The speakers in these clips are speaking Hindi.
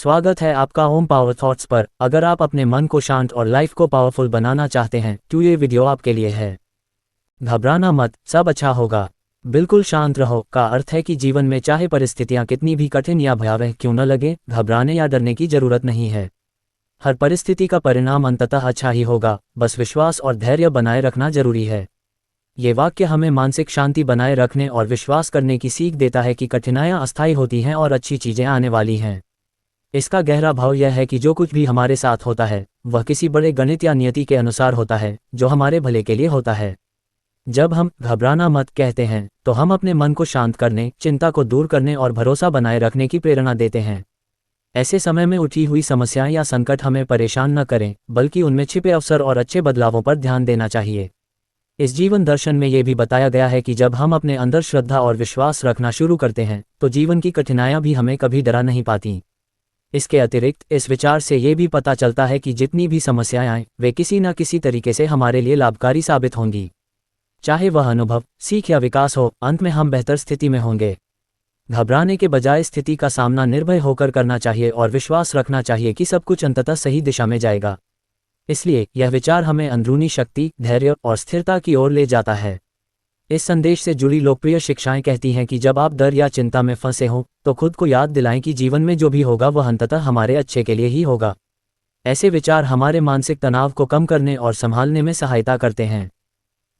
स्वागत है आपका होम पावर थॉट्स पर। अगर आप अपने मन को शांत और लाइफ को पावरफुल बनाना चाहते हैं तो ये वीडियो आपके लिए है। घबराना मत, सब अच्छा होगा। बिल्कुल शांत रहो का अर्थ है कि जीवन में चाहे परिस्थितियां कितनी भी कठिन या भयावह क्यों न लगे, घबराने या डरने की जरूरत नहीं है। हर परिस्थिति का परिणाम अंततः अच्छा ही होगा, बस विश्वास और धैर्य बनाए रखना जरूरी है। ये वाक्य हमें मानसिक शांति बनाए रखने और विश्वास करने की सीख देता है कि कठिनाइयां अस्थायी होती हैं और अच्छी चीजें आने वाली हैं। इसका गहरा भाव यह है कि जो कुछ भी हमारे साथ होता है वह किसी बड़े गणित या नियति के अनुसार होता है, जो हमारे भले के लिए होता है। जब हम घबराना मत कहते हैं तो हम अपने मन को शांत करने, चिंता को दूर करने और भरोसा बनाए रखने की प्रेरणा देते हैं। ऐसे समय में उठी हुई समस्याएं या संकट हमें परेशान न करें, बल्कि उनमें छिपे अवसर और अच्छे बदलावों पर ध्यान देना चाहिए। इस जीवन दर्शन में ये भी बताया गया है कि जब हम अपने अंदर श्रद्धा और विश्वास रखना शुरू करते हैं तो जीवन की कठिनाइयां भी हमें कभी डरा नहीं पाती। इसके अतिरिक्त इस विचार से ये भी पता चलता है कि जितनी भी समस्याएं आएं वे किसी न किसी तरीके से हमारे लिए लाभकारी साबित होंगी। चाहे वह अनुभव, सीख या विकास हो, अंत में हम बेहतर स्थिति में होंगे। घबराने के बजाय स्थिति का सामना निर्भय होकर करना चाहिए और विश्वास रखना चाहिए कि सब कुछ अंततः सही दिशा में जाएगा। इसलिए यह विचार हमें अंदरूनी शक्ति, धैर्य और स्थिरता की ओर ले जाता है। इस संदेश से जुड़ी लोकप्रिय शिक्षाएं कहती हैं कि जब आप डर या चिंता में फंसे हों तो खुद को याद दिलाएं कि जीवन में जो भी होगा वह अंततः हमारे अच्छे के लिए ही होगा। ऐसे विचार हमारे मानसिक तनाव को कम करने और संभालने में सहायता करते हैं।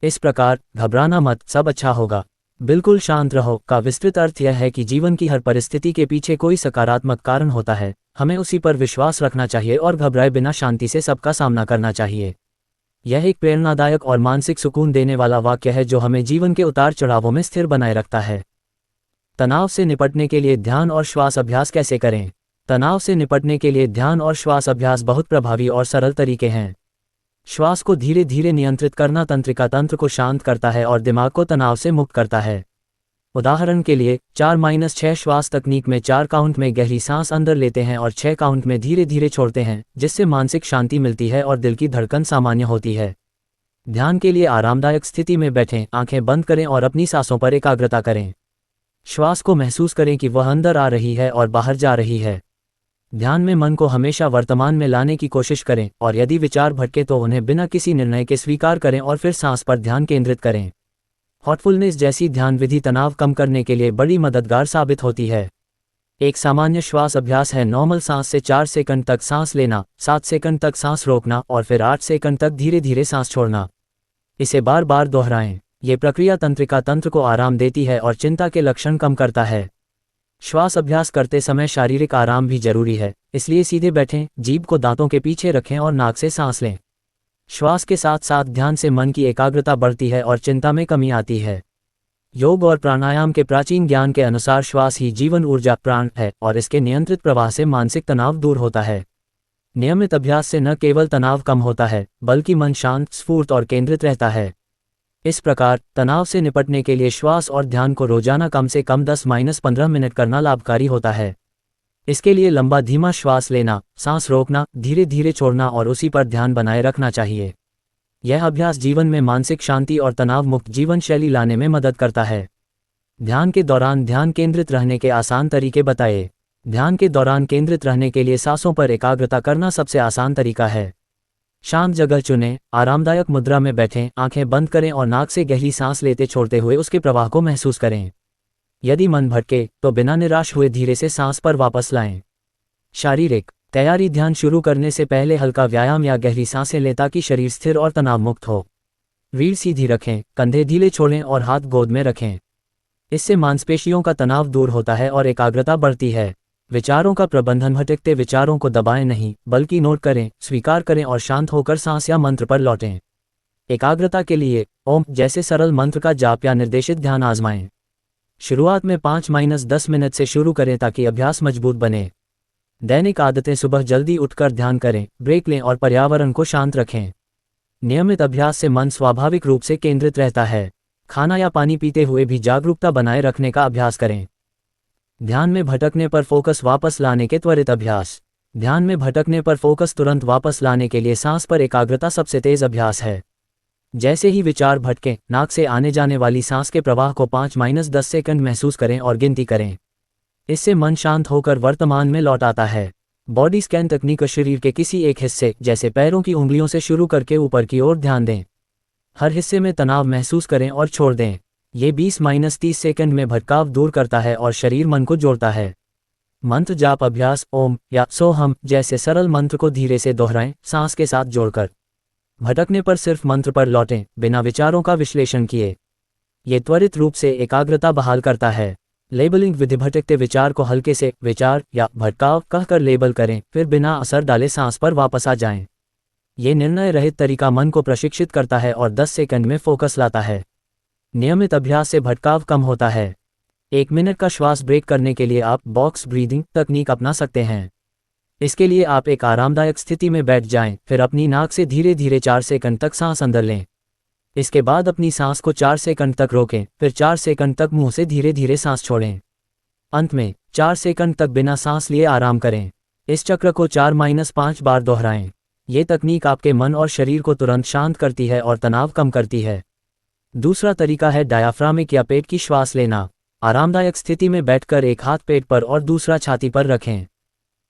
इस प्रकार घबराना मत, सब अच्छा होगा, बिल्कुल शांत रहो का विस्तृत अर्थ यह है कि जीवन की हर परिस्थिति के पीछे कोई सकारात्मक कारण होता है। हमें उसी पर विश्वास रखना चाहिए और घबराए बिना शांति से सबका सामना करना चाहिए। यह एक प्रेरणादायक और मानसिक सुकून देने वाला वाक्य है जो हमें जीवन के उतार चढ़ावों में स्थिर बनाए रखता है। तनाव से निपटने के लिए ध्यान और श्वास अभ्यास कैसे करें? तनाव से निपटने के लिए ध्यान और श्वास अभ्यास बहुत प्रभावी और सरल तरीके हैं। श्वास को धीरे धीरे नियंत्रित करना तंत्रिका तंत्र को शांत करता है और दिमाग को तनाव से मुक्त करता है। उदाहरण के लिए 4-6 श्वास तकनीक में 4 काउंट में गहरी सांस अंदर लेते हैं और 6 काउंट में धीरे धीरे छोड़ते हैं, जिससे मानसिक शांति मिलती है और दिल की धड़कन सामान्य होती है। ध्यान के लिए आरामदायक स्थिति में बैठें, आंखें बंद करें और अपनी सांसों पर एकाग्रता करें। श्वास को महसूस करें कि वह अंदर आ रही है और बाहर जा रही है। ध्यान में मन को हमेशा वर्तमान में लाने की कोशिश करें और यदि विचार भटके तो उन्हें बिना किसी निर्णय के स्वीकार करें और फिर सांस पर ध्यान केंद्रित करें। थॉटफुलनेस जैसी ध्यान विधि तनाव कम करने के लिए बड़ी मददगार साबित होती है। एक सामान्य श्वास अभ्यास है नॉर्मल सांस से 4 सेकंड तक सांस लेना, 7 सेकंड तक सांस रोकना और फिर 8 सेकंड तक धीरे धीरे सांस छोड़ना। इसे बार बार दोहराएं। ये प्रक्रिया तंत्रिका तंत्र को आराम देती है और चिंता के लक्षण कम करता है। श्वास अभ्यास करते समय शारीरिक आराम भी जरूरी है, इसलिए सीधे बैठें, जीभ को दांतों के पीछे रखें और नाक से सांस लें। श्वास के साथ साथ ध्यान से मन की एकाग्रता बढ़ती है और चिंता में कमी आती है। योग और प्राणायाम के प्राचीन ज्ञान के अनुसार श्वास ही जीवन ऊर्जा प्राण है और इसके नियंत्रित प्रवाह से मानसिक तनाव दूर होता है। नियमित अभ्यास से न केवल तनाव कम होता है, बल्कि मन शांत, स्फूर्त और केंद्रित रहता है। इस प्रकार तनाव से निपटने के लिए श्वास और ध्यान को रोजाना कम से कम 10-15 मिनट करना लाभकारी होता है। इसके लिए लंबा धीमा श्वास लेना, सांस रोकना, धीरे धीरे छोड़ना और उसी पर ध्यान बनाए रखना चाहिए। यह अभ्यास जीवन में मानसिक शांति और तनाव मुक्त जीवन शैली लाने में मदद करता है। ध्यान के दौरान ध्यान केंद्रित रहने के आसान तरीके बताएं। ध्यान के दौरान केंद्रित रहने के लिए सांसों पर एकाग्रता करना सबसे आसान तरीका है। शांत जगह चुनें, आरामदायक मुद्रा में बैठें, आंखें बंद करें और नाक से गहरी सांस लेते छोड़ते हुए उसके प्रवाह को महसूस करें। यदि मन भटके तो बिना निराश हुए धीरे से सांस पर वापस लाएं। शारीरिक तैयारी ध्यान शुरू करने से पहले हल्का व्यायाम या गहरी सांसें लें ताकि शरीर स्थिर और तनाव मुक्त हो। रीढ़ सीधी रखें, कंधे ढीले छोड़ें और हाथ गोद में रखें। इससे मांसपेशियों का तनाव दूर होता है और एकाग्रता बढ़ती है। विचारों का प्रबंधन, भटकते विचारों को दबाएं नहीं, बल्कि नोट करें, स्वीकार करें और शांत होकर सांस या मंत्र पर लौटें। एकाग्रता के लिए ओम जैसे सरल मंत्र का जाप या निर्देशित ध्यान आजमाएं। शुरुआत में 5-10 मिनट से शुरू करें ताकि अभ्यास मजबूत बने। दैनिक आदतें, सुबह जल्दी उठकर ध्यान करें, ब्रेक लें और पर्यावरण को शांत रखें। नियमित अभ्यास से मन स्वाभाविक रूप से केंद्रित रहता है। खाना या पानी पीते हुए भी जागरूकता बनाए रखने का अभ्यास करें। ध्यान में भटकने पर फोकस वापस लाने के त्वरित अभ्यास। ध्यान में भटकने पर फोकस तुरंत वापस लाने के लिए सांस पर एकाग्रता सबसे तेज अभ्यास है। जैसे ही विचार भटके, नाक से आने जाने वाली सांस के प्रवाह को 5-10 सेकंड महसूस करें और गिनती करें। इससे मन शांत होकर वर्तमान में लौट आता है। बॉडी स्कैन तकनीक शरीर के किसी एक हिस्से जैसे पैरों की उंगलियों से शुरू करके ऊपर की ओर ध्यान दें। हर हिस्से में तनाव महसूस करें और छोड़ दें। ये 20-30 सेकंड में भटकाव दूर करता है और शरीर मन को जोड़ता है। मंत्र जाप अभ्यास ओम या सोहम जैसे सरल मंत्र को धीरे से दोहराएं, सांस के साथ जोड़कर। भटकने पर सिर्फ मंत्र पर लौटें, बिना विचारों का विश्लेषण किए। ये त्वरित रूप से एकाग्रता बहाल करता है। लेबलिंग विधि भटकते विचार को हल्के से विचार या भटकाव कहकर लेबल करें, फिर बिना असर डाले सांस पर वापस आ जाएं। ये निर्णय रहित तरीका मन को प्रशिक्षित करता है और 10 सेकंड में फोकस लाता है। नियमित अभ्यास से भटकाव कम होता है। 1 मिनट का श्वास ब्रेक करने के लिए आप बॉक्स ब्रीदिंग तकनीक अपना सकते हैं। इसके लिए आप एक आरामदायक स्थिति में बैठ जाएं, फिर अपनी नाक से धीरे धीरे 4 सेकंड तक सांस अंदर लें। इसके बाद अपनी सांस को 4 सेकंड तक रोकें, फिर 4 सेकंड तक मुंह से धीरे धीरे सांस छोड़ें। अंत में 4 सेकंड तक बिना सांस लिए आराम करें। इस चक्र को 4-5 बार दोहराएं। ये तकनीक आपके मन और शरीर को तुरंत शांत करती है और तनाव कम करती है। दूसरा तरीका है डायाफ्रामिक या पेट की श्वास लेना। आरामदायक स्थिति में बैठकर एक हाथ पेट पर और दूसरा छाती पर रखें।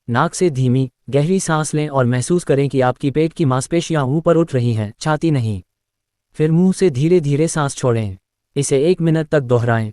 नाक से धीमी गहरी सांस लें और महसूस करें कि आपकी पेट की मांसपेशियां ऊपर उठ रही हैं, छाती नहीं। फिर मुंह से धीरे धीरे सांस छोड़ें। इसे 1 मिनट तक दोहराएं।